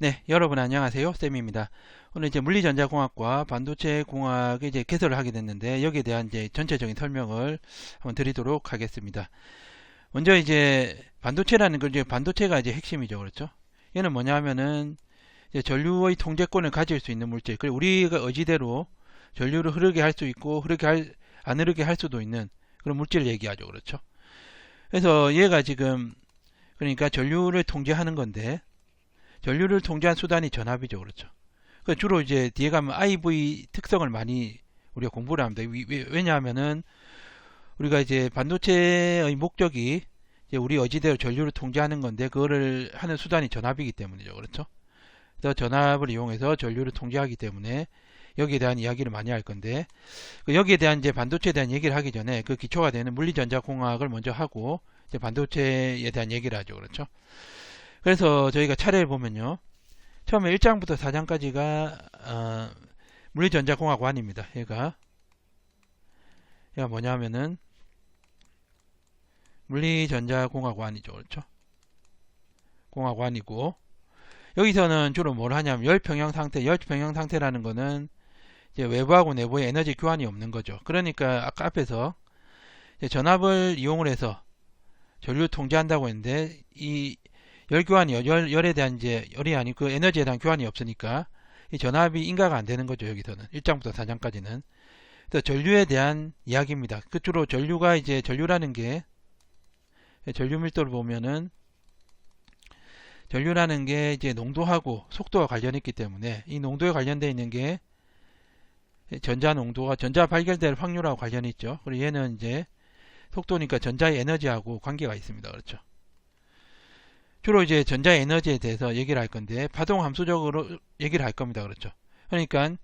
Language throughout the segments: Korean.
네, 여러분 안녕하세요. 쌤입니다. 오늘 이제 물리전자공학과 반도체공학에 이제 개설을 하게 됐는데 여기에 대한 이제 전체적인 설명을 한번 드리도록 하겠습니다. 먼저 이제 반도체라는 걸 이제 반도체가 이제 핵심이죠. 그렇죠? 얘는 뭐냐면은 이제 전류의 통제권을 가질 수 있는 물질. 그리고 우리가 의지대로 전류를 흐르게 할 수 있고 안 흐르게 할 수도 있는 그런 물질을 얘기하죠. 그렇죠? 그래서 얘가 지금 그러니까 전류를 통제하는 건데 전류를 통제한 수단이 전압이죠. 그렇죠. 주로 이제 뒤에 가면 IV 특성을 많이 우리가 공부를 합니다. 왜냐하면은 우리가 이제 반도체의 목적이 이제 우리 의지대로 전류를 통제하는 건데 그거를 하는 수단이 전압이기 때문이죠. 그렇죠. 그래서 전압을 이용해서 전류를 통제하기 때문에 여기에 대한 이야기를 많이 할 건데 여기에 대한 이제 반도체에 대한 얘기를 하기 전에 그 기초가 되는 물리전자공학을 먼저 하고 이제 반도체에 대한 얘기를 하죠. 그렇죠. 그래서 저희가 차례를 보면요. 처음에 1장부터 4장까지가 물리전자공학원입니다. 얘가 뭐냐면은 물리전자공학원이죠. 그렇죠? 공학원이고 여기서는 주로 뭘 하냐면 열평형 상태라는 거는 이제 외부하고 내부의 에너지 교환이 없는 거죠. 그러니까 아까 앞에서 전압을 이용을 해서 전류 통제한다고 했는데 이 열에 대한 이제 열이 아니고 그 에너지에 대한 교환이 없으니까 이 전압이 인가가 안 되는 거죠. 여기서는 1장부터 4장까지는. 그래서 전류에 대한 이야기입니다. 그 주로 전류가 이제 전류라는 게 전류 밀도를 보면은 전류라는 게 이제 농도하고 속도가 관련있기 때문에 이 농도에 관련되어 있는 게 전자 농도가 전자 발견될 확률하고 관련이 있죠. 그리고 얘는 이제 속도니까 전자의 에너지하고 관계가 있습니다. 그렇죠. 주로 이제 전자 에너지에 대해서 얘기를 할 건데 파동 함수적으로 얘기를 할 겁니다. 그렇죠. 그러니까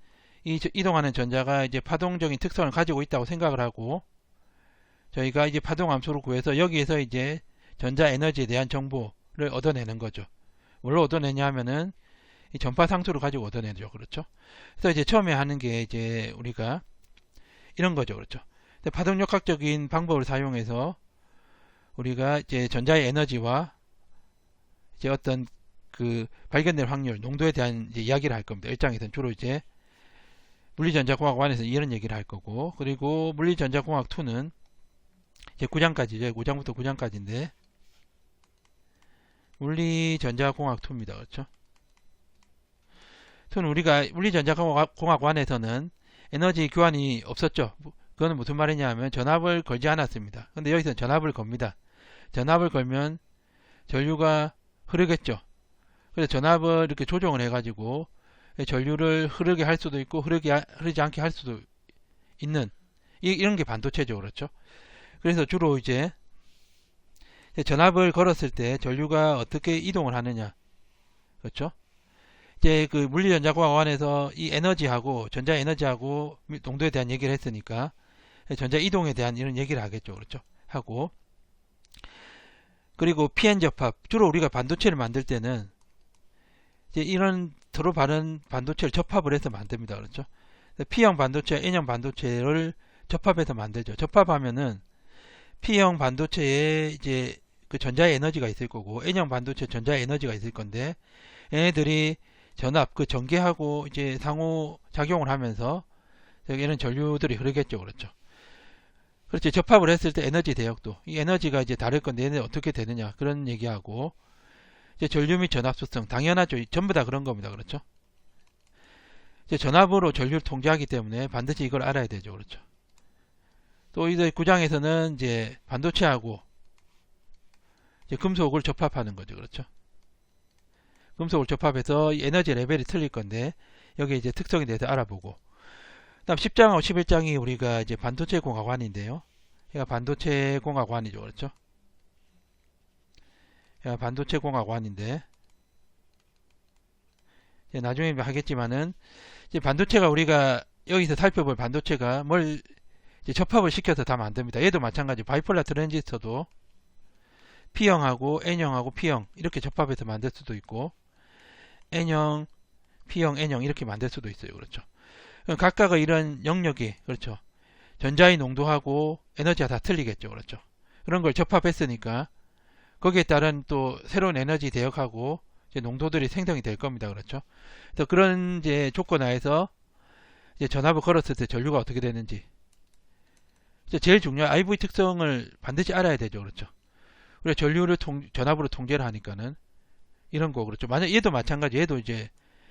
이 이동하는 전자가 이제 파동적인 특성을 가지고 있다고 생각을 하고 저희가 이제 파동 함수를 구해서 여기에서 이제 전자 에너지에 대한 정보를 얻어내는 거죠. 뭘로 얻어내냐 하면은 이 전파 상수를 가지고 얻어내죠. 그렇죠. 그래서 이제 처음에 하는 게 이제 우리가 이런 거죠. 그렇죠. 파동역학적인 방법을 사용해서 우리가 이제 전자의 에너지와 이제 어떤 그 발견될 확률, 농도에 대한 이제 이야기를 할 겁니다. 1장에서는 주로 이제 물리전자공학원에서 이런 얘기를 할 거고, 그리고 물리전자공학 2는 이제 9장까지죠. 5장부터 9장까지인데, 물리전자공학 2입니다. 그렇죠? 2는 우리가 물리전자공학원에서는 에너지 교환이 없었죠. 그거는 무슨 말이냐 하면 전압을 걸지 않았습니다. 근데 여기서는 전압을 겁니다. 전압을 걸면 전류가 흐르겠죠. 그래서 전압을 이렇게 조정을 해가지고 전류를 흐르게 할 수도 있고 흐르지 않게 할 수도 있는 이런 게 반도체죠. 그렇죠. 그래서 주로 이제 전압을 걸었을 때 전류가 어떻게 이동을 하느냐. 그렇죠. 이제 그 물리전자공학원에서 이 에너지하고 전자 에너지하고 농도에 대한 얘기를 했으니까 전자 이동에 대한 이런 얘기를 하겠죠. 그렇죠. 하고 그리고 PN 접합 주로 우리가 반도체를 만들 때는 이제 이런 서로 다른 반도체를 접합을 해서 만듭니다. 그렇죠? P형 반도체, N형 반도체를 접합해서 만들죠. 접합하면은 P형 반도체에 이제 그 전자 에너지가 있을 거고 N형 반도체 전자 에너지가 있을 건데 얘네들이 전압 그 전개하고 이제 상호 작용을 하면서 여기는 전류들이 흐르겠죠. 그렇죠? 그렇지. 접합을 했을 때 에너지 대역도 이 에너지가 이제 다를 건데 얘네 어떻게 되느냐 그런 얘기하고 이제 전류 및 전압 수성 당연하죠. 전부 다 그런 겁니다. 그렇죠? 이제 전압으로 전류를 통제하기 때문에 반드시 이걸 알아야 되죠. 그렇죠? 또 이제 9장에서는 이제 반도체하고 이제 금속을 접합하는 거죠. 그렇죠? 금속을 접합해서 에너지 레벨이 틀릴 건데 여기 이제 특성에 대해서 알아보고 그다음 10장하고 11장이 우리가 이제 반도체 공학원인데요. 얘가 반도체 공학원이죠. 그렇죠? 얘가 반도체 공학원인데 나중에 하겠지만은 이제 반도체가 우리가 여기서 살펴볼 반도체가 뭘 이제 접합을 시켜서 다 만듭니다. 얘도 마찬가지 바이폴라 트랜지스터도 P형하고 N형하고 P형 이렇게 접합해서 만들 수도 있고 N형, P형, N형 이렇게 만들 수도 있어요. 그렇죠? 각각의 이런 영역이 그렇죠. 전자의 농도하고 에너지가 다 틀리겠죠. 그렇죠. 그런 걸 접합했으니까 거기에 따른 또 새로운 에너지 대역하고 이제 농도들이 생성이 될 겁니다. 그렇죠? 그래서 그런 이제 조건 하에서 이제 전압을 걸었을 때 전류가 어떻게 되는지 제일 중요한 IV 특성을 반드시 알아야 되죠. 그렇죠? 우리가 전류를 전압으로 통제를 하니까는 이런 거 그렇죠. 만약 얘도 마찬가지. 얘도 이제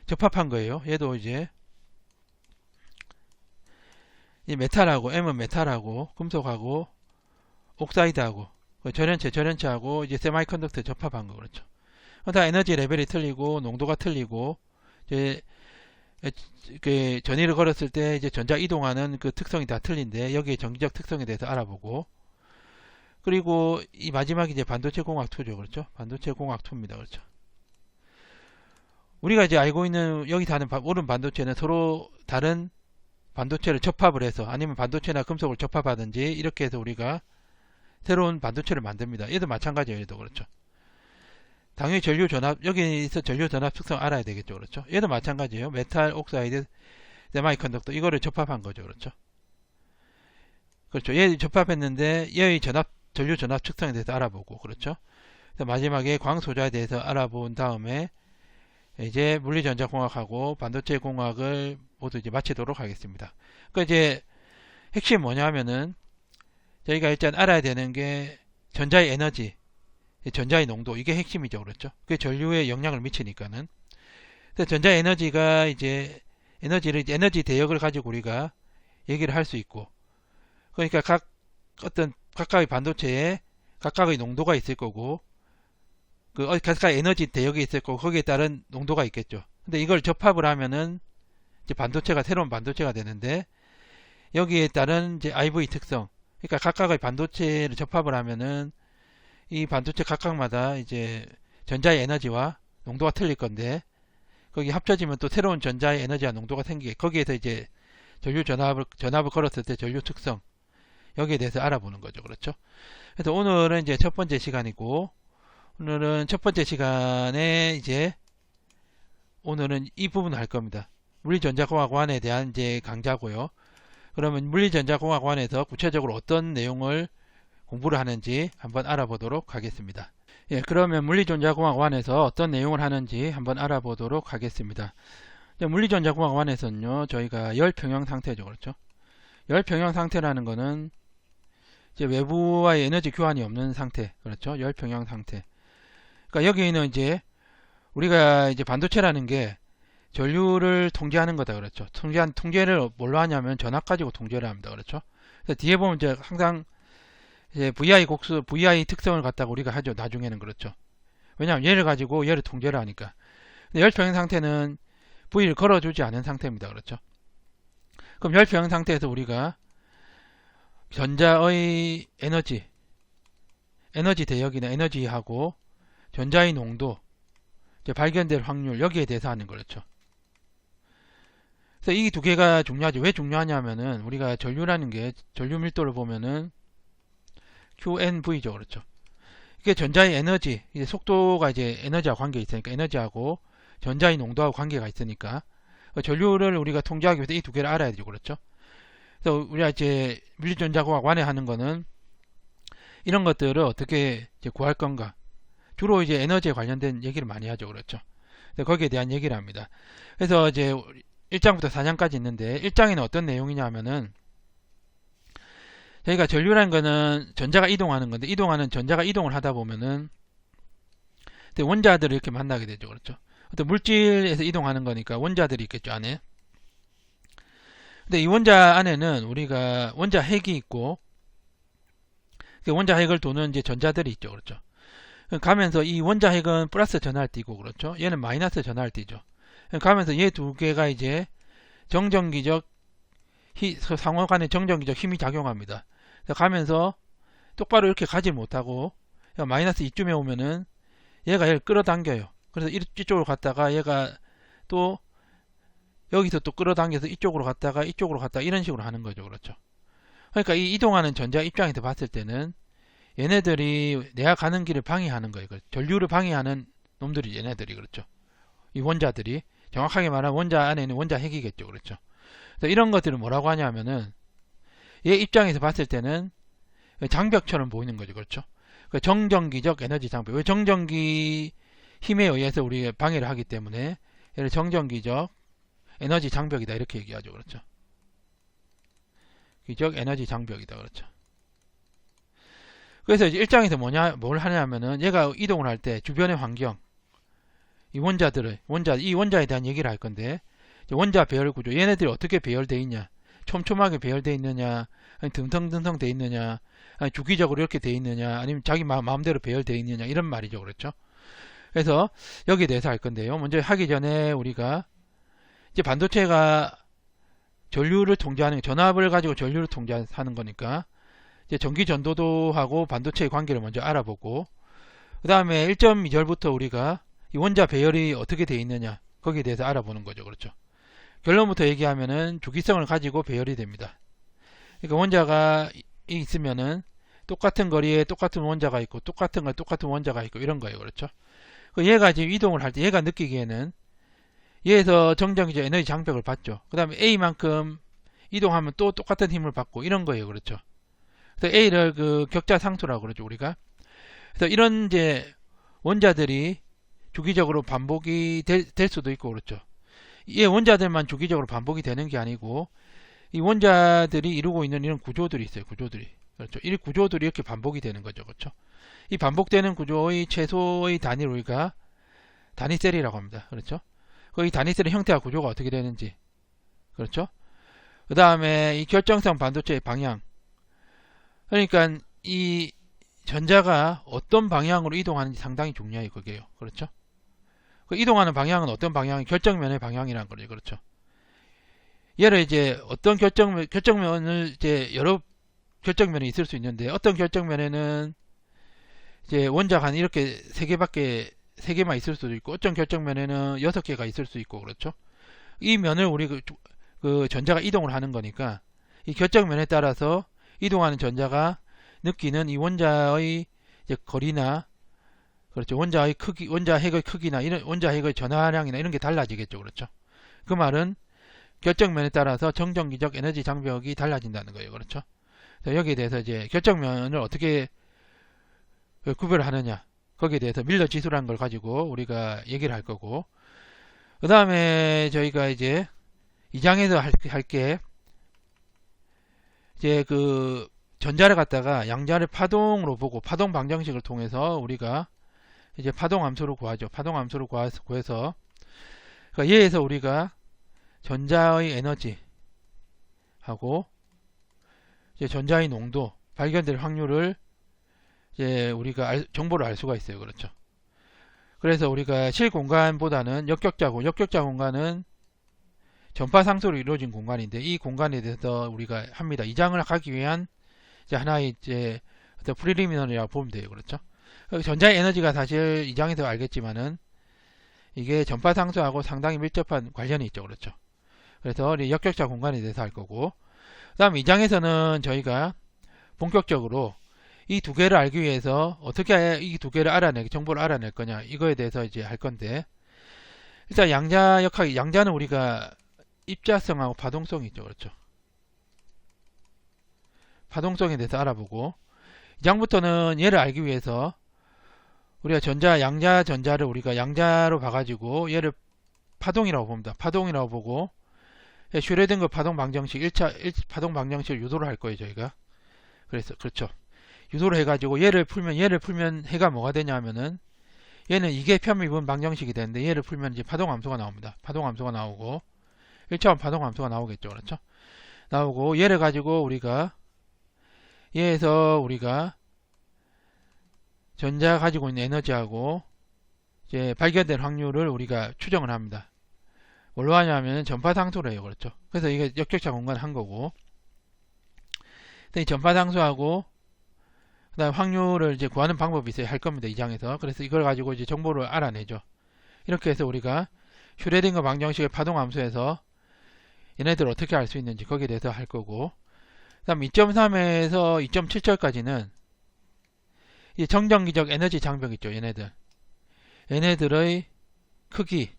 접합한 거예요. 얘도 이제 이 메탈하고 M은 메탈하고 금속하고 옥사이드하고 절연체하고 이제 세마이컨덕터 접합한 거 그렇죠. 다 에너지 레벨이 틀리고 농도가 틀리고 이제 그 전위를 걸었을 때 이제 전자 이동하는 그 특성이 다 틀린데 여기에 정기적 특성에 대해서 알아보고 그리고 이 마지막이 이제 반도체 공학 2죠. 그렇죠? 반도체 공학 2입니다. 그렇죠? 우리가 이제 알고 있는 여기 다는 오른 반도체는 서로 다른 반도체를 접합을 해서 아니면 반도체나 금속을 접합하든지 이렇게 해서 우리가 새로운 반도체를 만듭니다. 얘도 마찬가지예요. 얘도 그렇죠. 당연히 전류 전압 여기서 전류 전압 특성 알아야 되겠죠. 그렇죠. 얘도 마찬가지예요. 메탈, 옥사이드, 세마이컨덕터 이거를 접합한 거죠. 그렇죠. 그렇죠. 얘 접합했는데 얘의 전류 전압 특성에 대해서 알아보고 그렇죠. 마지막에 광소자에 대해서 알아본 다음에 이제 물리전자공학하고 반도체 공학을 모두 이제 마치도록 하겠습니다. 그 이제 핵심 뭐냐면은 저희가 일단 알아야 되는 게 전자의 에너지, 전자의 농도 이게 핵심이죠. 그렇죠? 그게 전류에 영향을 미치니까는. 전자 에너지가 이제 에너지 대역을 가지고 우리가 얘기를 할 수 있고 그러니까 어떤 각각의 반도체에 각각의 농도가 있을 거고 각각 에너지 대역이 있을 거고 거기에 따른 농도가 있겠죠. 근데 이걸 접합을 하면은 이제 새로운 반도체가 되는데 여기에 따른 이제 IV 특성 그러니까 각각의 반도체를 접합을 하면은 이 반도체 각각마다 이제 전자의 에너지와 농도가 틀릴 건데 거기 합쳐지면 또 새로운 전자의 에너지와 농도가 생기게 거기에서 이제 전압을 걸었을 때 전류 특성 여기에 대해서 알아보는 거죠. 그렇죠? 그래서 오늘은 이제 첫 번째 시간이고 오늘은 첫 번째 시간에 이제 오늘은 이 부분을 할 겁니다. 물리전자공학원에 대한 이제 강좌고요. 그러면 물리전자공학원에서 구체적으로 어떤 내용을 공부를 하는지 한번 알아보도록 하겠습니다. 예, 그러면 물리전자공학원에서 어떤 내용을 하는지 한번 알아보도록 하겠습니다. 물리전자공학원에서는요, 저희가 열평형 상태죠. 그렇죠? 열평형 상태라는 거는 이제 외부와의 에너지 교환이 없는 상태. 그렇죠? 열평형 상태. 그러니까 여기는 이제 우리가 이제 반도체라는 게 전류를 통제하는 거다. 그렇죠? 통제를 뭘로 하냐면 전압 가지고 통제를 합니다. 그렇죠? 그래서 뒤에 보면 이제 항상 이제 VI 특성을 갖다가 우리가 하죠. 나중에는 그렇죠. 왜냐하면 얘를 가지고 얘를 통제를 하니까. 근데 열평형 상태는 V를 걸어주지 않은 상태입니다. 그렇죠? 그럼 열평형 상태에서 우리가 전자의 에너지 대역이나 에너지하고 전자의 농도, 이제 발견될 확률 여기에 대해서 하는 거죠. 그래서 이 두 개가 중요하죠. 왜 중요하냐면은 우리가 전류라는 게 전류 밀도를 보면은 QNV죠. 그렇죠. 이게 전자의 에너지, 이제 속도가 이제 에너지와 관계 있으니까 에너지하고 전자의 농도하고 관계가 있으니까 전류를 우리가 통제하기 위해서 이 두 개를 알아야 되죠. 그렇죠. 그래서 우리가 이제 물리전자공학원에 하는 거는 이런 것들을 어떻게 이제 구할 건가. 주로 이제 에너지에 관련된 얘기를 많이 하죠. 그렇죠. 거기에 대한 얘기를 합니다. 그래서 이제 1장부터 4장까지 있는데 1장에는 어떤 내용이냐 하면은 저희가 전류라는 거는 전자가 이동하는 건데 전자가 이동을 하다 보면은 원자들을 이렇게 만나게 되죠. 그렇죠. 어떤 물질에서 이동하는 거니까 원자들이 있겠죠. 안에. 근데 이 원자 안에는 우리가 원자 핵이 있고 그 원자 핵을 도는 이제 전자들이 있죠. 그렇죠. 가면서 이 원자 핵은 플러스 전하를 띠고 그렇죠. 얘는 마이너스 전하를 띠죠. 가면서 얘 두 개가 이제 상호 간의 정전기적 힘이 작용합니다. 가면서 똑바로 이렇게 가지 못하고 마이너스 이쯤에 오면은 얘가 얘를 끌어당겨요. 그래서 이쪽으로 갔다가 얘가 또 여기서 또 끌어당겨서 이쪽으로 갔다가 이런 식으로 하는 거죠. 그렇죠. 그러니까 이 이동하는 전자 입장에서 봤을 때는 얘네들이 내가 가는 길을 방해하는 거예요. 전류를 방해하는 놈들이 얘네들이 그렇죠. 이 원자들이 정확하게 말하면 원자 안에는 원자 핵이겠죠. 그렇죠. 그래서 이런 것들을 뭐라고 하냐면은 얘 입장에서 봤을 때는 장벽처럼 보이는 거죠. 그렇죠. 정전기적 에너지 장벽. 왜 정전기 힘에 의해서 우리가 방해를 하기 때문에 얘를 정전기적 에너지 장벽이다 이렇게 얘기하죠. 그렇죠. 기적 에너지 장벽이다. 그렇죠. 그래서 이제 1장에서 뭘 하냐면은 얘가 이동을 할 때 주변의 환경, 이 이 원자에 대한 얘기를 할 건데, 원자 배열 구조, 얘네들이 어떻게 배열되어 있냐, 촘촘하게 배열되어 있느냐, 아니 듬성듬성 되어 있느냐, 아니 주기적으로 이렇게 되어 있느냐, 아니면 자기 마음대로 배열되어 있느냐, 이런 말이죠. 그렇죠. 그래서 여기에 대해서 할 건데요. 먼저 하기 전에 우리가 이제 반도체가 전류를 통제하는, 전압을 가지고 전류를 통제하는 거니까 이제 전기 전도도하고 반도체의 관계를 먼저 알아보고, 그 다음에 1.2절부터 우리가 이 원자 배열이 어떻게 되어 있느냐, 거기에 대해서 알아보는 거죠. 그렇죠. 결론부터 얘기하면은 주기성을 가지고 배열이 됩니다. 그러니까 원자가 있으면은 똑같은 거리에 똑같은 원자가 있고, 똑같은 거 똑같은 원자가 있고, 이런 거예요. 그렇죠. 얘가 지금 이동을 할 때 얘가 느끼기에는 얘에서 정전기적 에너지 장벽을 받죠. 그 다음에 A만큼 이동하면 또 똑같은 힘을 받고, 이런 거예요. 그렇죠. 그래서 A를 그 격자 상수라고 그러죠, 우리가. 그래서 이런 이제 원자들이 주기적으로 반복이 될 수도 있고, 그렇죠. 이 원자들만 주기적으로 반복이 되는 게 아니고, 이 원자들이 이루고 있는 이런 구조들이 있어요. 구조들이. 그렇죠. 이 구조들이 이렇게 반복이 되는 거죠. 그렇죠. 이 반복되는 구조의 최소의 단위를 우리가 단위셀이라고 합니다. 그렇죠. 이 단위셀의 형태와 구조가 어떻게 되는지. 그렇죠. 그 다음에 이 결정성 반도체의 방향. 그러니까 이 전자가 어떤 방향으로 이동하는지 상당히 중요해요. 그게요. 그렇죠. 그 이동하는 방향은 어떤 방향이 결정면의 방향이라는 거죠. 그렇죠. 얘를 이제 어떤 결정면을 이제 여러 결정면이 있을 수 있는데, 어떤 결정면에는 이제 원자가 이렇게 세 개만 있을 수도 있고, 어떤 결정면에는 6개가 있을 수 있고, 그렇죠. 이 면을 우리 그 전자가 이동을 하는 거니까, 이 결정면에 따라서 이동하는 전자가 느끼는 이 원자의 이제 거리나, 그렇죠. 원자 핵의 크기나, 이런 원자 핵의 전하량이나 이런 게 달라지겠죠. 그렇죠. 그 말은 결정면에 따라서 정전기적 에너지 장벽이 달라진다는 거예요. 그렇죠. 여기에 대해서 이제 결정면을 어떻게 구별하느냐, 거기에 대해서 밀러 지수라는 걸 가지고 우리가 얘기를 할 거고, 그 다음에 저희가 이제 2장에서 할 게 이제 그 전자를 갖다가 양자를 파동으로 보고, 파동 방정식을 통해서 우리가 이제 파동 함수를 구하죠. 파동 함수를 구해서, 그러니까 얘에서 우리가 전자의 에너지 하고 이제 전자의 농도, 발견될 확률을 이제 우리가 정보를 알 수가 있어요. 그렇죠. 그래서 우리가 실공간보다는 역격자 공간은 전파 상수로 이루어진 공간인데, 이 공간에 대해서 우리가 합니다. 이 장을 가기 위한 이제 하나의 이제 프리리미너리라고 보면 돼요. 그렇죠. 전자의 에너지가 사실 이 장에서 알겠지만은 이게 전파 상수하고 상당히 밀접한 관련이 있죠. 그렇죠. 그래서 역격자 공간에 대해서 할 거고, 그 다음 이 장에서는 저희가 본격적으로 이 두 개를 알기 위해서 어떻게 이 두 개를 정보를 알아낼 거냐, 이거에 대해서 이제 할 건데, 일단 양자는 우리가 입자성하고 파동성이 있죠. 그렇죠. 파동성에 대해서 알아보고, 이 장부터는 얘를 알기 위해서 우리가 양자 전자를 우리가 양자로 봐가지고 얘를 파동이라고 봅니다. 파동이라고 보고, 슈레딩거 파동 방정식 1차 파동 방정식을 유도를 할 거예요. 저희가. 그래서 그렇죠. 유도를 해가지고 얘를 풀면 해가 뭐가 되냐면은, 얘는 이게 편미분 방정식이 되는데, 얘를 풀면 이제 파동 함수가 나옵니다. 파동 함수가 나오고 1차원 파동 함수가 나오겠죠. 그렇죠. 나오고, 얘를 가지고 우리가 얘에서 우리가 전자가 가지고 있는 에너지하고 이제 발견된 확률을 우리가 추정을 합니다. 뭘로 하냐면 전파 상수로 해요. 그렇죠. 그래서 이게 역격자 공간 한 거고, 이 전파 상수하고 그 다음 확률을 이제 구하는 방법이 있어야 할 겁니다. 이 장에서. 그래서 이걸 가지고 이제 정보를 알아내죠. 이렇게 해서 우리가 슈레딩거 방정식의 파동 함수에서 얘네들 어떻게 알 수 있는지 거기에 대해서 할 거고, 그 다음 2.3에서 2.7절까지는 이 정전기적 에너지 장벽 있죠. 얘네들의 크기,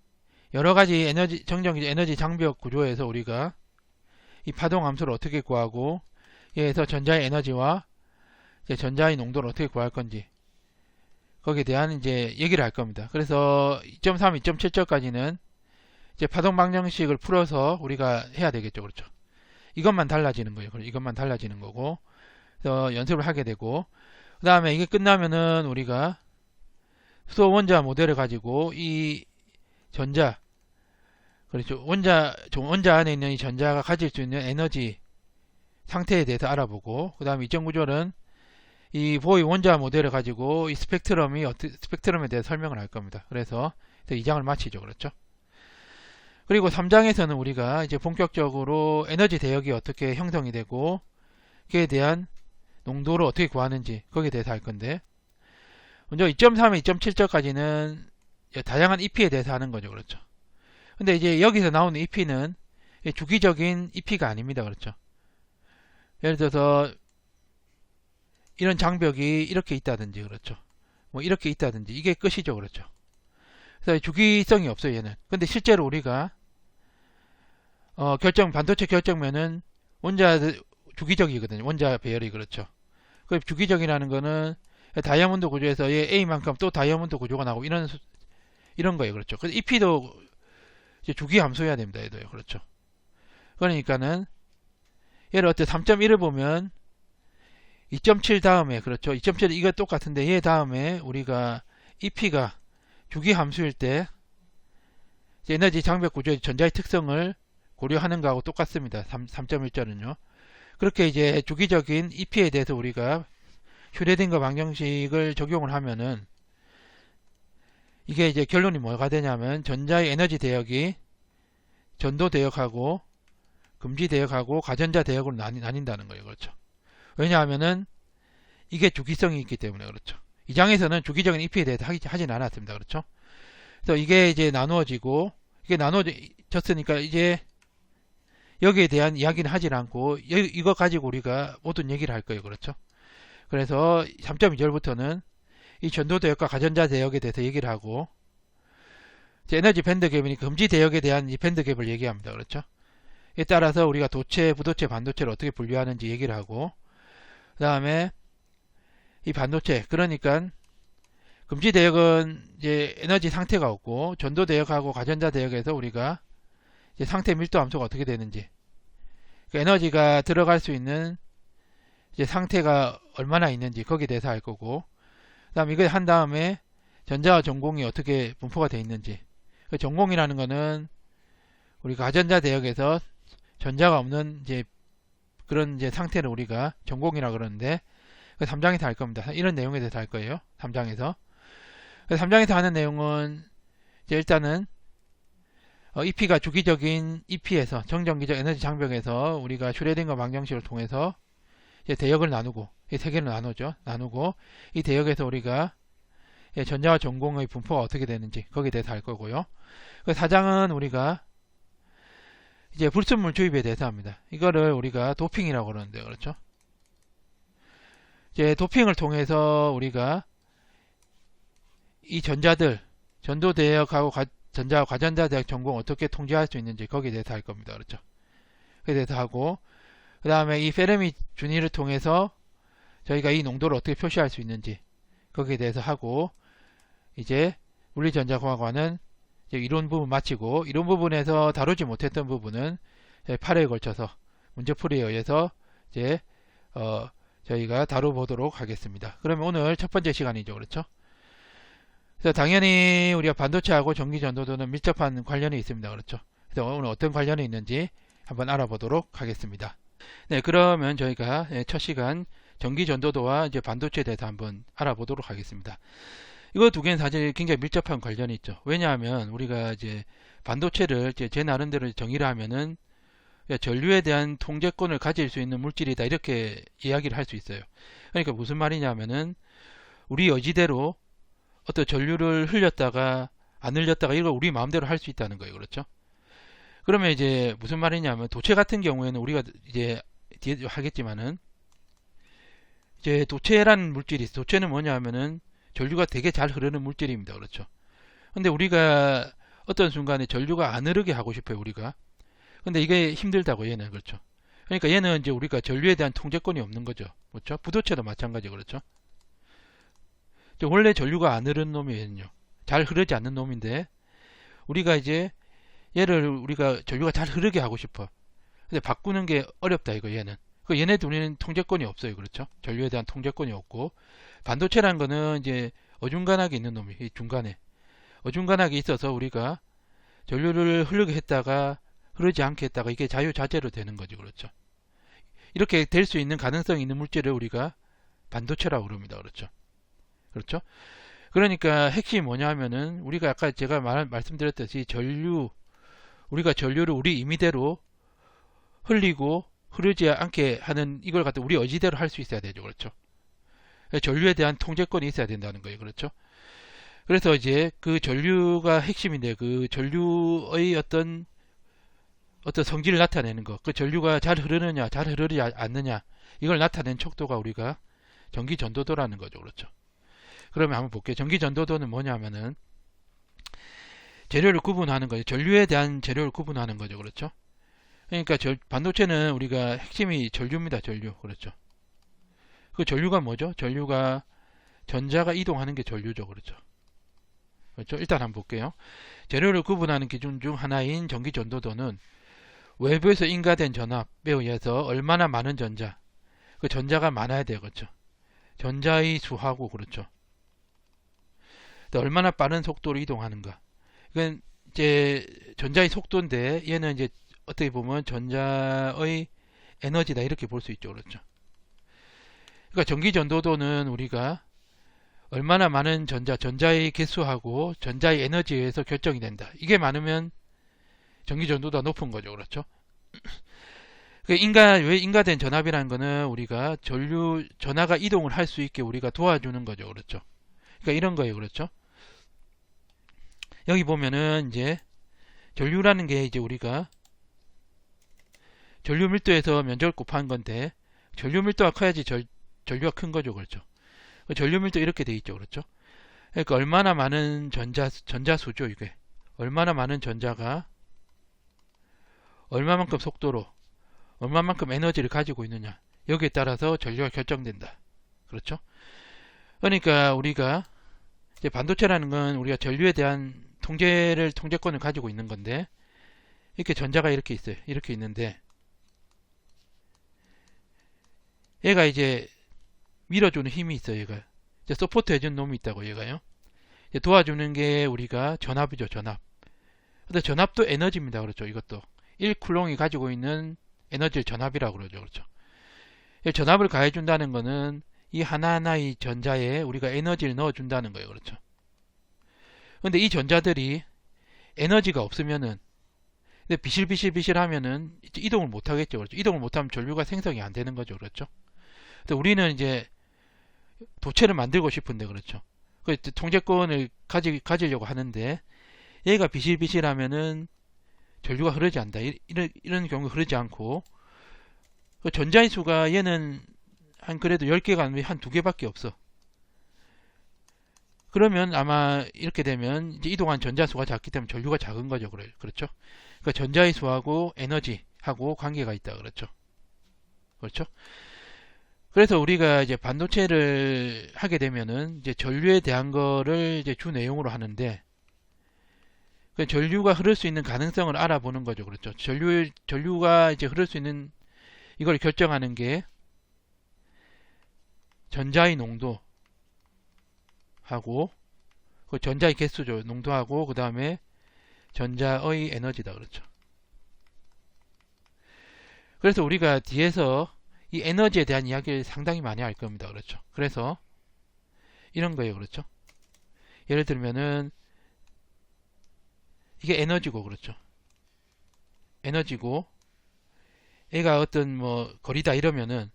여러가지 정전기적 에너지 장벽 구조에서 우리가 이 파동 함수를 어떻게 구하고, 얘에서 전자의 에너지와 전자의 농도를 어떻게 구할 건지, 거기에 대한 이제 얘기를 할 겁니다. 그래서 2.3, 2.7절까지는 이제 파동 방정식을 풀어서 우리가 해야 되겠죠. 그렇죠. 이것만 달라지는 거예요. 이것만 달라지는 거고, 그래서 연습을 하게 되고, 그 다음에 이게 끝나면은 우리가 수소 원자 모델을 가지고 이 전자, 그렇죠. 원자 안에 있는 이 전자가 가질 수 있는 에너지 상태에 대해서 알아보고, 그 다음에 이전 구조는 이 보이 원자 모델을 가지고 이 스펙트럼에 대해서 설명을 할 겁니다. 그래서 2장을 마치죠. 그렇죠. 그리고 3장에서는 우리가 이제 본격적으로 에너지 대역이 어떻게 형성이 되고 그에 대한 농도를 어떻게 구하는지 거기에 대해서 할 건데, 먼저 2.3에 2.7절까지는 다양한 EP에 대해서 하는 거죠. 그렇죠. 근데 이제 여기서 나오는 EP는 주기적인 EP가 아닙니다. 그렇죠. 예를 들어서 이런 장벽이 이렇게 있다든지, 그렇죠. 뭐 이렇게 있다든지, 이게 끝이죠. 그렇죠. 그래서 주기성이 없어요. 얘는. 근데 실제로 우리가 반도체 결정면은 원자 주기적이거든요. 원자 배열이. 그렇죠. 그 주기적이라는 거는 다이아몬드 구조에서 얘 A만큼 또 다이아몬드 구조가 나오고 이런 거예요. 그렇죠. 그래서 EP도 이제 주기 함수여야 됩니다. 얘도요. 그렇죠. 그러니까는 얘를 3.1을 보면 2.7 다음에, 그렇죠. 2.7 이거 똑같은데 얘 다음에 우리가 EP가 주기 함수일 때 에너지 장벽 구조의 전자의 특성을 고려하는 거하고 똑같습니다. 3.1절은요. 그렇게 이제 주기적인 EP에 대해서 우리가 슈레딩거 방정식을 적용을 하면은 이게 이제 결론이 뭐가 되냐면 전자의 에너지 대역이 전도 대역하고 금지 대역하고 가전자 대역으로 나뉜다는 거예요. 그렇죠. 왜냐하면은 이게 주기성이 있기 때문에. 그렇죠. 이 장에서는 주기적인 EP에 대해서 하진 않았습니다. 그렇죠. 그래서 이게 이제 나누어지고, 이게 나누어졌으니까 이제 여기에 대한 이야기는 하진 않고 이거 가지고 우리가 모든 얘기를 할 거예요. 그렇죠. 그래서 3.2절부터는 이 전도 대역과 가전자 대역에 대해서 얘기를 하고, 에너지 밴드 갭이니 금지 대역에 대한 이 밴드 갭을 얘기합니다. 그렇죠. 이에 따라서 우리가 도체, 부도체, 반도체를 어떻게 분류하는지 얘기를 하고, 그 다음에 이 반도체, 그러니까 금지 대역은 이제 에너지 상태가 없고, 전도 대역하고 가전자 대역에서 우리가 이제 상태 밀도 함수가 어떻게 되는지, 그러니까 에너지가 들어갈 수 있는 이제 상태가 얼마나 있는지 거기에 대해서 알 거고, 그 다음 이걸 한 다음에 전자와 전공이 어떻게 분포가 되어 있는지, 그 전공이라는 거는 우리 가전자 대역에서 전자가 없는 이제 그런 이제 상태를 우리가 전공이라 그러는데, 그 3장에서 할 겁니다. 이런 내용에 대해서 할 거예요. 3장에서. 3장에서 하는 내용은 이제 일단은 EP가 주기적인 EP에서 정전기적 에너지 장벽에서 우리가 슈레딩거 방정식을 통해서 이제 대역을 나누고, 이 세 개를 나누죠. 나누고 이 대역에서 우리가 전자와 전공의 분포가 어떻게 되는지 거기에 대해서 할 거고요. 그 4장은 우리가 이제 불순물 주입에 대해서 합니다. 이거를 우리가 도핑이라고 그러는데요. 그렇죠? 이제 도핑을 통해서 우리가 이 전자들, 전도 대역하고 전자와 가전자 대역 전공 어떻게 통제할 수 있는지 거기에 대해서 할 겁니다. 그렇죠? 거기에 대해서 하고, 그 다음에 이 페르미 준위를 통해서 저희가 이 농도를 어떻게 표시할 수 있는지 거기에 대해서 하고, 이제 물리전자공학과는 이제 이론 부분 마치고, 이론 부분에서 다루지 못했던 부분은 8회에 걸쳐서 문제풀이에 의해서 이제 저희가 다뤄보도록 하겠습니다. 그러면 오늘 첫 번째 시간이죠. 그렇죠? 그래서 당연히 우리가 반도체하고 전기전도도는 밀접한 관련이 있습니다. 그렇죠? 그래서 오늘 어떤 관련이 있는지 한번 알아보도록 하겠습니다. 네, 그러면 저희가 첫 시간 전기전도도와 이제 반도체에 대해서 한번 알아보도록 하겠습니다. 이거 두 개는 사실 굉장히 밀접한 관련이 있죠. 왜냐하면 우리가 이제 반도체를 이제 제 나름대로 정의를 하면은 전류에 대한 통제권을 가질 수 있는 물질이다, 이렇게 이야기를 할 수 있어요. 그러니까 무슨 말이냐면은 우리 의지대로 어떤 전류를 흘렸다가 안 흘렸다가 이걸 우리 마음대로 할 수 있다는 거예요. 그렇죠? 그러면 이제 무슨 말이냐면 도체 같은 경우에는 우리가 이제 뒤에 하겠지만은 이제 도체라는 물질이 있어요. 도체는 뭐냐 하면은 전류가 되게 잘 흐르는 물질입니다. 그렇죠? 근데 우리가 어떤 순간에 전류가 안 흐르게 하고 싶어요. 우리가. 근데 이게 힘들다고, 얘는. 그렇죠? 그러니까 얘는 이제 우리가 전류에 대한 통제권이 없는 거죠. 그렇죠? 부도체도 마찬가지. 그렇죠? 원래 전류가 안 흐르는 놈이거든요. 잘 흐르지 않는 놈인데 우리가 이제 얘를 우리가 전류가 잘 흐르게 하고 싶어. 근데 바꾸는 게 어렵다 이거 얘는. 얘네도 우리는 통제권이 없어요. 그렇죠? 전류에 대한 통제권이 없고 반도체라는 거는 이제 어중간하게 있는 놈이 이 중간에 어중간하게 있어서 우리가 전류를 흐르게 했다가 흐르지 않게 했다가 이게 자유자재로 되는 거죠. 그렇죠? 이렇게 될 수 있는 가능성이 있는 물질을 우리가 반도체라고 그럽니다. 그렇죠? 그렇죠? 그러니까 핵심이 뭐냐 하면은 우리가 아까 제가 말씀드렸듯이 우리가 전류를 우리 임의대로 흘리고 흐르지 않게 하는 이걸 갖다 우리 의지대로 할 수 있어야 되죠. 그렇죠? 전류에 대한 통제권이 있어야 된다는 거예요. 그렇죠? 그래서 이제 그 전류가 핵심인데 그 전류의 어떤 성질을 나타내는 것, 그 전류가 잘 흐르느냐, 잘 흐르지 않느냐, 이걸 나타낸 척도가 우리가 전기 전도도라는 거죠. 그렇죠? 그러면 한번 볼게요. 전기 전도도는 뭐냐면은 재료를 구분하는 거죠. 전류에 대한 재료를 구분하는 거죠. 그렇죠? 그러니까 반도체는 우리가 핵심이 전류입니다. 전류. 그렇죠? 그 전류가 뭐죠? 전류가 전자가 이동하는 게 전류죠. 그렇죠? 그렇죠? 일단 한번 볼게요. 재료를 구분하는 기준 중 하나인 전기 전도도는 외부에서 인가된 전압에 의해서 얼마나 많은 그 전자가 많아야 돼요. 그렇죠? 전자의 수하고 그렇죠? 얼마나 빠른 속도로 이동하는가. 이건 이제 전자의 속도인데 얘는 이제 어떻게 보면 전자의 에너지다 이렇게 볼 수 있죠. 그렇죠? 그러니까 전기 전도도는 우리가 얼마나 많은 전자의 개수하고 전자의 에너지에 의해서 결정이 된다. 이게 많으면 전기 전도도가 높은 거죠. 그렇죠? 왜 인가된 전압이라는 거는 우리가 전하가 이동을 할 수 있게 우리가 도와주는 거죠. 그렇죠? 그러니까 이런 거예요. 그렇죠? 여기 보면은 이제 전류라는 게 이제 우리가 전류 밀도에서 면적을 곱한 건데 전류 밀도가 커야지 전류가 큰 거죠. 그렇죠? 전류 밀도 이렇게 돼 있죠. 그렇죠? 그러니까 얼마나 많은 전자수죠. 이게 얼마나 많은 전자가 얼마만큼 속도로 얼마만큼 에너지를 가지고 있느냐 여기에 따라서 전류가 결정된다. 그렇죠? 그러니까 우리가 이제 반도체라는 건 우리가 전류에 대한 통제권을 가지고 있는 건데 이렇게 전자가 이렇게 있어요. 이렇게 있는데 얘가 이제 밀어주는 힘이 있어요. 얘가 이제 서포트 해주는 놈이 있다고 얘가요. 이제 도와주는 게 우리가 전압이죠. 전압. 근데 전압도 에너지입니다. 그렇죠? 이것도 1쿨롱이 가지고 있는 에너지를 전압이라고 그러죠. 그렇죠? 전압을 가해준다는 거는 이 하나하나의 전자에 우리가 에너지를 넣어준다는 거예요. 그렇죠? 근데 이 전자들이 에너지가 없으면은 근데 비실비실 하면은 이동을 못 하겠죠. 그렇죠? 이동을 못하면 전류가 생성이 안 되는 거죠. 그렇죠? 근데 우리는 이제 도체를 만들고 싶은데 그렇죠? 그 통제권을 가지려고 하는데 얘가 비실비실하면은 전류가 흐르지 않는다. 이런 경우가 흐르지 않고 그 전자의 수가 얘는 한 그래도 10개가 아니면 한 2개밖에 없어. 그러면 아마 이렇게 되면 이제 이동한 전자수가 작기 때문에 전류가 작은 거죠. 그렇죠? 그러니까 전자의 수하고 에너지하고 관계가 있다. 그렇죠? 그렇죠? 그래서 우리가 이제 반도체를 하게 되면은 이제 전류에 대한 거를 이제 주 내용으로 하는데 그 전류가 흐를 수 있는 가능성을 알아보는 거죠. 그렇죠? 전류가 이제 흐를 수 있는 이걸 결정하는 게 전자의 농도하고 그 전자의 개수죠. 농도하고 그 다음에 전자의 에너지다. 그렇죠? 그래서 우리가 뒤에서 이 에너지에 대한 이야기를 상당히 많이 할 겁니다. 그렇죠? 그래서 이런 거예요. 그렇죠? 예를 들면은 이게 에너지고 그렇죠? 에너지고 얘가 어떤 뭐 거리다 이러면은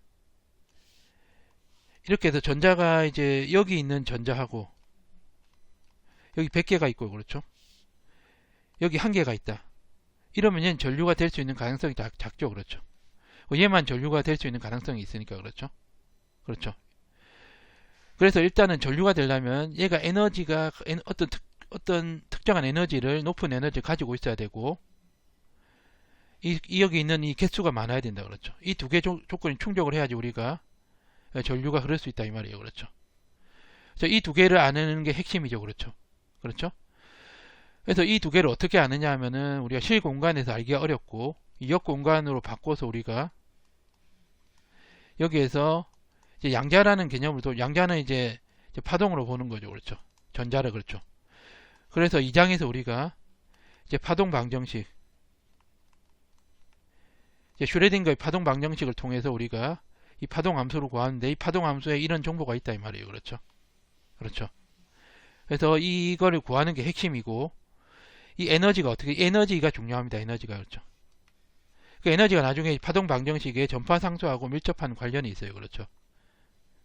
이렇게 해서 전자가 이제 여기 있는 전자하고 여기 100개가 있고 그렇죠? 여기 1개가 있다. 이러면 얘는 전류가 될 수 있는 가능성이 작죠. 그렇죠? 얘만 전류가 될 수 있는 가능성이 있으니까 그렇죠? 그렇죠? 그래서 일단은 전류가 되려면 얘가 에너지가 어떤 특정한 에너지를 높은 에너지를 가지고 있어야 되고 여기 있는 이 개수가 많아야 된다. 그렇죠? 이 두 개 조건이 충족을 해야지 우리가 전류가 흐를 수 있다 이 말이에요. 그렇죠? 이 두 개를 아는 게 핵심이죠. 그렇죠. 그렇죠. 그래서 이 두 개를 어떻게 아느냐 하면은 우리가 실 공간에서 알기가 어렵고 이 역 공간으로 바꿔서 우리가 여기에서 이제 양자라는 개념을 또 양자는 이제 파동으로 보는 거죠. 그렇죠. 전자를 그렇죠. 그래서 이 장에서 우리가 이제 파동 방정식 이제 슈레딩거의 파동 방정식을 통해서 우리가 이 파동 함수를 구하는데 이 파동 함수에 이런 정보가 있다 이 말이에요. 그렇죠. 그렇죠. 그래서 이거를 구하는 게 핵심이고 이 에너지가 어떻게 에너지가 중요합니다. 에너지가 그렇죠. 그 에너지가 나중에 파동 방정식의 전파 상수하고 밀접한 관련이 있어요. 그렇죠.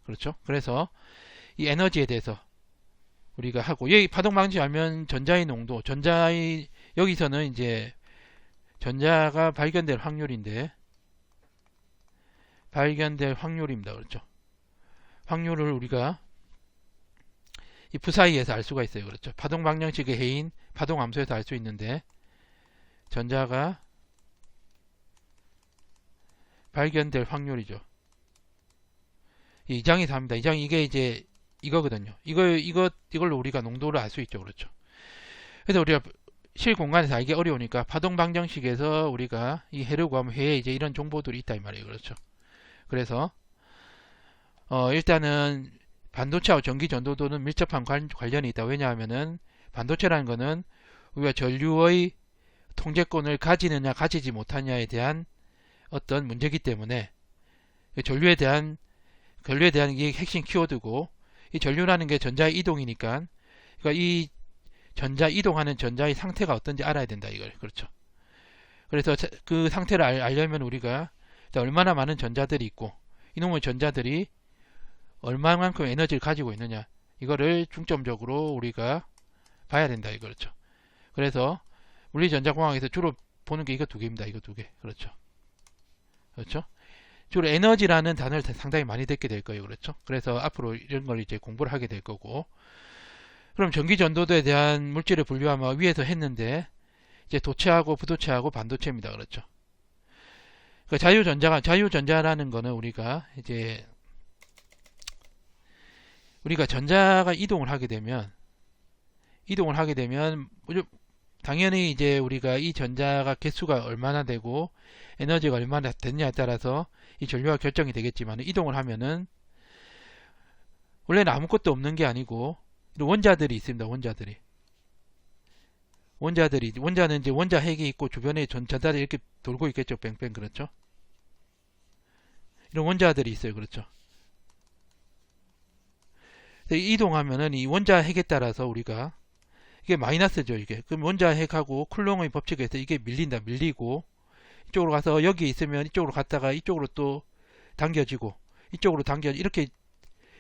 그렇죠. 그래서 이 에너지에 대해서 우리가 하고 여기 파동 방정식 알면 전자의 농도, 전자의 여기서는 이제 전자가 발견될 확률인데 발견될 확률입니다. 그렇죠. 확률을 우리가 이 부사이에서 알 수가 있어요. 그렇죠. 파동 방정식의 해인 파동 함수에서 알 수 있는데 전자가 발견될 확률이죠. 이 장에서 합니다. 이 장 이게 이제 이거거든요. 이걸로 우리가 농도를 알 수 있죠. 그렇죠. 그래서 우리가 실 공간에서 알기 어려우니까 파동 방정식에서 우리가 이 해를 구하면 해에 이제 이런 정보들이 있다 이 말이에요. 그렇죠. 그래서 일단은 반도체와 전기 전도도는 밀접한 관련이 있다. 왜냐하면은 반도체라는 거는 우리가 전류의 통제권을 가지느냐 가지지 못하냐에 대한 어떤 문제이기 때문에 전류에 대한 이게 핵심 키워드고 이 전류라는 게 전자의 이동이니까 그러니까 이 전자 이동하는 전자의 상태가 어떤지 알아야 된다 이걸. 그렇죠. 그래서 그 상태를 알려면 우리가 얼마나 많은 전자들이 있고 이놈의 전자들이 얼마만큼 에너지를 가지고 있느냐 이거를 중점적으로 우리가 봐야 된다 이거. 그렇죠. 그래서 물리전자공학에서 주로 보는 게 이거 두 개입니다. 이거 두 개. 그렇죠. 그렇죠. 주로 에너지라는 단어를 상당히 많이 듣게 될 거예요. 그렇죠. 그래서 앞으로 이런 걸 이제 공부를 하게 될 거고 그럼 전기전도도에 대한 물질을 분류하면 위에서 했는데 이제 도체하고 부도체하고 반도체입니다. 그렇죠. 그 자유전자라는 거는 우리가 전자가 이동을 하게 되면 당연히 이제 우리가 이 전자가 개수가 얼마나 되고 에너지가 얼마나 됐냐에 따라서 이 전류가 결정이 되겠지만 이동을 하면은 원래는 아무것도 없는 게 아니고 원자들이 있습니다. 원자는 이제 원자 핵이 있고 주변에 전자들이 이렇게 돌고 있겠죠. 뺑뺑. 그렇죠. 이런 원자들이 있어요. 그렇죠. 이동하면은 이 원자 핵에 따라서 우리가 이게 마이너스죠. 이게 그럼 원자 핵하고 쿨롱의 법칙에 의해서 이게 밀리고 이쪽으로 가서 여기 있으면 이쪽으로 갔다가 이쪽으로 또 당겨지고 이쪽으로 이렇게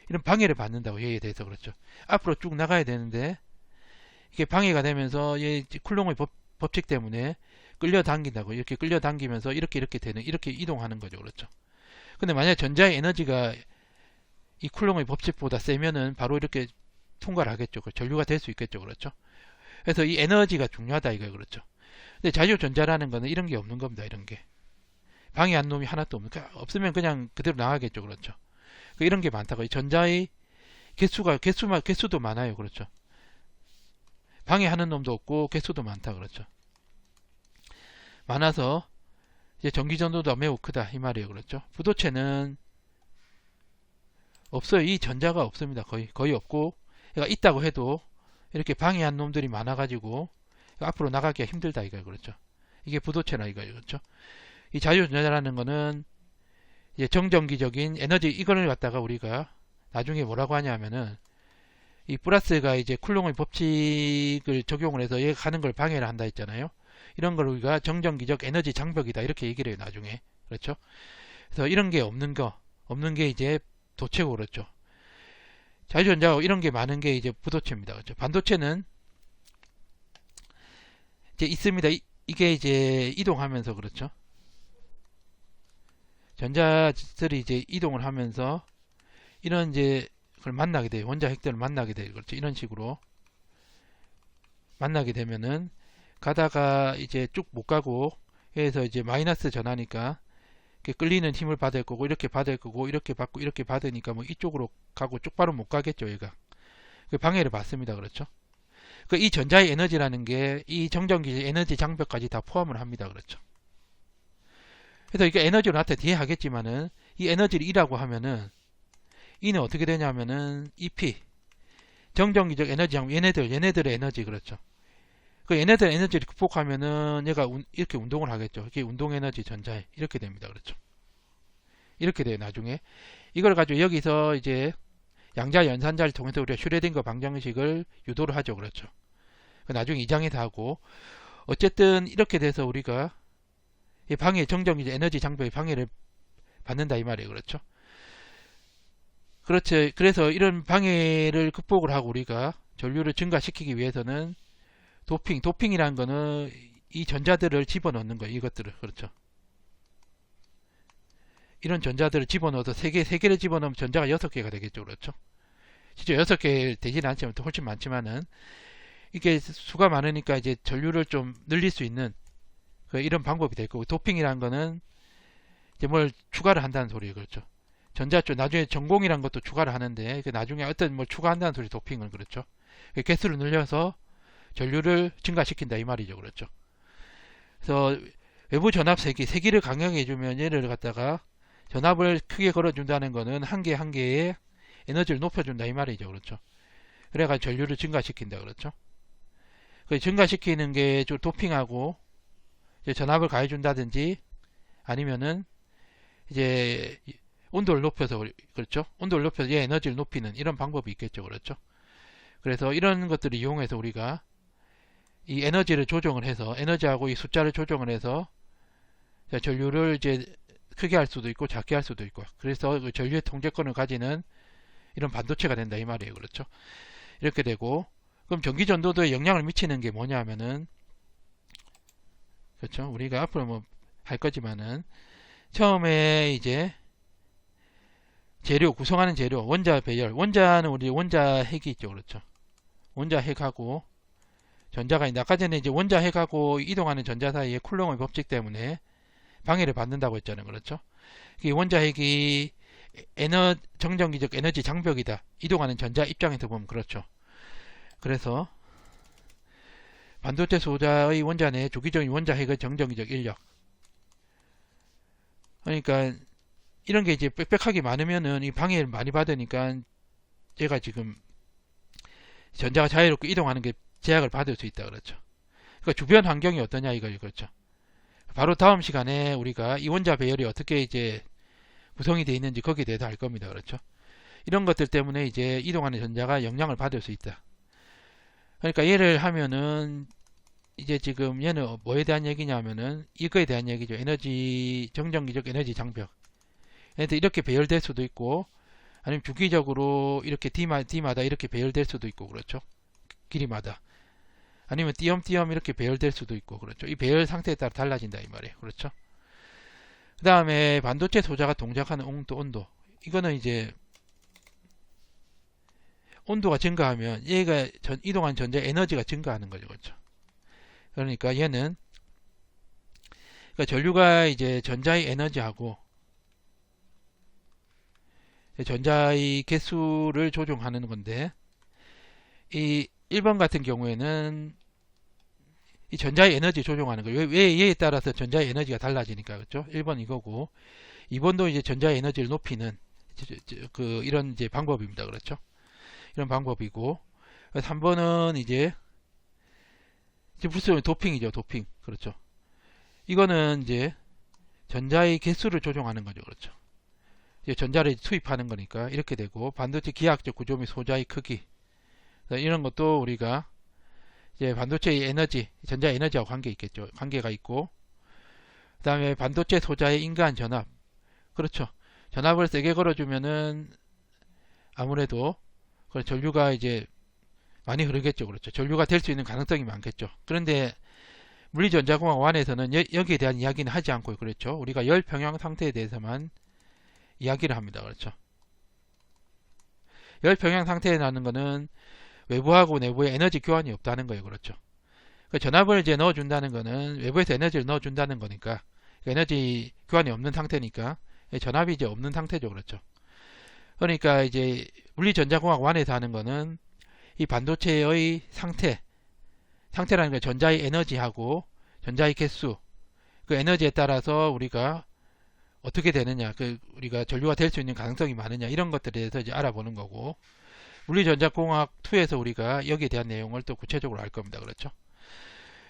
이런 방해를 받는다고 얘에 대해서. 그렇죠. 앞으로 쭉 나가야 되는데 이게 방해가 되면서 쿨롱의 법칙 때문에 끌려당긴다고. 이렇게 끌려당기면서 이렇게 이동하는 거죠. 그렇죠. 근데 만약 전자의 에너지가 이 쿨롱의 법칙보다 세면은 바로 이렇게 통과를 하겠죠. 전류가 될 수 있겠죠. 그렇죠. 그래서 이 에너지가 중요하다 이거예요. 그렇죠. 근데 자유전자라는 거는 이런 게 없는 겁니다. 이런 게 방해한 놈이 하나도 없으면 그냥 그대로 나가겠죠. 그렇죠. 이런 게 많다고. 이 전자의 개수도 많아요. 그렇죠. 방해하는 놈도 없고 개수도 많다. 그렇죠. 많아서 이제 전기전도도 매우 크다 이 말이에요. 그렇죠. 부도체는 없어요. 이 전자가 없습니다. 거의 없고 그러니까 있다고 해도 이렇게 방해한 놈들이 많아가지고 앞으로 나가기가 힘들다 이거예요. 그렇죠. 이게 부도체라 이거예요. 그렇죠. 이 자유전자라는 거는 이제 정전기적인 에너지 이거를 갖다가 우리가 나중에 뭐라고 하냐면은 이 플러스가 이제 쿨롱의 법칙을 적용을 해서 얘가 가는 걸 방해를 한다 했잖아요. 이런 걸 우리가 정전기적 에너지 장벽이다 이렇게 얘기를 해요. 나중에. 그렇죠. 그래서 이런 게 없는 게 이제 도체고. 그렇죠. 자유전자가 이런 게 많은 게 이제 부도체입니다. 그렇죠. 반도체는 이제 있습니다. 이게 이제 이동하면서. 그렇죠. 전자들이 이제 이동을 하면서 이런 이제 그걸 만나게 돼요. 원자 핵들을 만나게 돼요. 그렇죠. 이런 식으로 만나게 되면은 가다가 이제 쭉 못 가고 해서 이제 마이너스 전하니까 끌리는 힘을 받을 거고 이렇게 받을 거고 이렇게 받고 이렇게 받으니까 뭐 이쪽으로 가고 쪽바로 못 가겠죠. 얘가 그 방해를 받습니다. 그렇죠? 이 전자의 에너지라는 게 이 정전기 에너지 장벽까지 다 포함을 합니다. 그렇죠? 그래서 이게 에너지로 나타 뒤에 하겠지만은 이 에너지를 E라고 하면은 E는 어떻게 되냐면은 EP 정전기적 에너지 장벽 얘네들의 에너지 그렇죠? 그 얘네들 에너지를 극복하면은 얘가 이렇게 운동을 하겠죠. 이게 운동 에너지 전자에 이렇게 됩니다. 그렇죠? 이렇게 돼요. 나중에 이걸 가지고 여기서 이제 양자 연산자를 통해서 우리가 슈레딩거 방정식을 유도를 하죠. 그렇죠? 나중에 2장에서 하고 어쨌든 이렇게 돼서 우리가 이 방해 정전기 에너지 장벽의 방해를 받는다 이 말이에요. 그렇죠? 그렇죠. 그래서 이런 방해를 극복을 하고 우리가 전류를 증가시키기 위해서는 도핑이라는 거는 이 전자들을 집어넣는 거예요. 이것들을. 그렇죠. 이런 전자들을 집어넣어서 세 개를 집어넣으면 전자가 6개가 되겠죠. 그렇죠. 실제 6개 되지는 않지만 훨씬 많지만은 이게 수가 많으니까 이제 전류를 좀 늘릴 수 있는 이런 방법이 될 거고, 도핑이라는 거는 이제 뭘 추가를 한다는 소리예요. 그렇죠. 전자 쪽 나중에 전공이라는 것도 추가를 하는데 나중에 어떤 뭘 추가한다는 소리 도핑은. 그렇죠. 개수를 늘려서 전류를 증가시킨다 이 말이죠. 그렇죠. 그래서 외부 전압 세기를 강하게 해주면 얘를 갖다가 전압을 크게 걸어준다는 거는 한 개의 에너지를 높여준다 이 말이죠. 그렇죠. 그래가 전류를 증가시킨다. 그렇죠. 그 증가시키는 게 좀 도핑하고 이제 전압을 가해준다든지 아니면은 이제 온도를 높여서, 그렇죠. 온도를 높여서 얘 에너지를 높이는 이런 방법이 있겠죠. 그렇죠. 그래서 이런 것들을 이용해서 우리가 이 에너지를 조정을 해서 에너지하고 이 숫자를 조정을 해서 전류를 이제 크게 할 수도 있고 작게 할 수도 있고, 그래서 그 전류의 통제권을 가지는 이런 반도체가 된다 이 말이에요. 그렇죠. 이렇게 되고, 그럼 전기 전도도에 영향을 미치는 게 뭐냐 하면은, 그렇죠. 우리가 앞으로 뭐 할 거지만은 처음에 이제 재료 구성하는 재료 원자 배열, 원자는 우리 원자 핵이 있죠. 그렇죠. 원자 핵하고 전자가 있는데 아까 전에 이제 원자 핵하고 이동하는 전자 사이에 쿨롱의 법칙 때문에 방해를 받는다고 했잖아요. 그렇죠. 이 원자 핵이 정전기적 에너지 장벽이다. 이동하는 전자 입장에서 보면 그렇죠. 그래서 반도체 소자의 원자 내 주기적인 원자 핵의 정전기적 인력. 그러니까 이런 게 이제 빽빽하게 많으면은 이 방해를 많이 받으니까 얘가 지금 전자가 자유롭게 이동하는 게 제약을 받을 수 있다. 그렇죠. 그러니까 주변 환경이 어떠냐 이거죠. 그렇죠. 바로 다음 시간에 우리가 이 원자 배열이 어떻게 이제 구성이 되어 있는지 거기에 대해서 할 겁니다. 그렇죠. 이런 것들 때문에 이제 이동하는 전자가 영향을 받을 수 있다. 그러니까 얘를 하면은 이제 지금 얘는 뭐에 대한 얘기냐면은 이거에 대한 얘기죠. 에너지 정전기적 에너지 장벽. 얘네들 이렇게 배열될 수도 있고 아니면 주기적으로 이렇게 D마다 이렇게 배열될 수도 있고 그렇죠. 길이마다. 아니면 띄엄띄엄 이렇게 배열될 수도 있고 그렇죠. 이 배열 상태에 따라 달라진다 이 말이에요. 그렇죠. 그 다음에 반도체 소자가 동작하는 온도. 이거는 이제 온도가 증가하면 얘가 이동한 전자 에너지가 증가하는 거죠. 그렇죠. 그러니까 얘는 그러니까 전류가 이제 전자의 에너지하고 전자의 개수를 조정하는 건데, 이 1번 같은 경우에는 이 전자의 에너지 조정하는 거예요. 왜 얘에 따라서 전자의 에너지가 달라지니까. 그렇죠? 1번 이거고 2번도 이제 전자의 에너지를 높이는 이런 이제 방법입니다. 그렇죠? 이런 방법이고 3번은 이제 무슨 도핑이죠. 도핑. 그렇죠. 이거는 이제 전자의 개수를 조정하는 거죠. 그렇죠. 이제 전자를 투입하는 거니까 이렇게 되고, 반도체 기하학적 구조 및 소자의 크기 이런 것도 우리가 이제 반도체의 에너지, 전자 에너지하고 관계가 있고, 그 다음에 반도체 소자의 인간 전압. 그렇죠. 전압을 세게 걸어주면은 아무래도 전류가 이제 많이 흐르겠죠. 그렇죠. 전류가 될 수 있는 가능성이 많겠죠. 그런데 물리전자공학 1에서는 여기에 대한 이야기는 하지 않고, 그렇죠. 우리가 열 평형 상태에 대해서만 이야기를 합니다. 그렇죠. 열 평형 상태라는 거는 외부하고 내부에 에너지 교환이 없다는 거예요. 그렇죠. 전압을 이제 넣어준다는 거는 외부에서 에너지를 넣어준다는 거니까, 에너지 교환이 없는 상태니까 전압이 이제 없는 상태죠. 그렇죠. 그러니까 이제 물리전자공학 1에서 하는 거는 이 반도체의 상태라는 게 전자의 에너지하고 전자의 개수, 그 에너지에 따라서 우리가 어떻게 되느냐, 그 우리가 전류가 될 수 있는 가능성이 많으냐, 이런 것들에 대해서 이제 알아보는 거고, 물리전자공학 2에서 우리가 여기에 대한 내용을 또 구체적으로 알 겁니다. 그렇죠?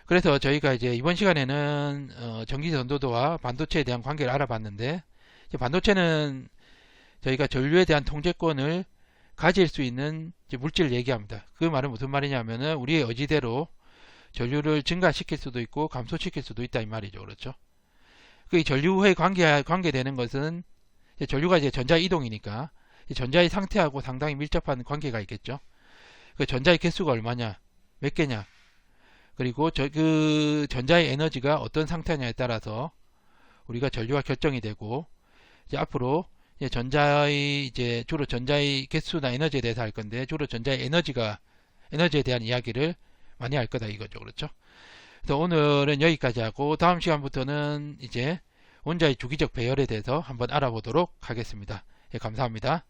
그래서 저희가 이제 이번 시간에는 전기전도도와 반도체에 대한 관계를 알아봤는데, 이제 반도체는 저희가 전류에 대한 통제권을 가질 수 있는 물질을 얘기합니다. 그 말은 무슨 말이냐면은 우리의 의지대로 전류를 증가시킬 수도 있고 감소시킬 수도 있다 이 말이죠. 그렇죠? 그 전류에 관계되는 것은 전류가 이제 전자 이동이니까 전자의 상태하고 상당히 밀접한 관계가 있겠죠. 그 전자의 개수가 얼마냐, 몇 개냐, 그리고 그 전자의 에너지가 어떤 상태냐에 따라서 우리가 전류가 결정이 되고, 이제 앞으로 이제 주로 전자의 개수나 에너지에 대해서 할 건데, 주로 전자의 에너지에 대한 이야기를 많이 할 거다 이거죠. 그렇죠? 그래서 오늘은 여기까지 하고, 다음 시간부터는 이제 원자의 주기적 배열에 대해서 한번 알아보도록 하겠습니다. 예, 감사합니다.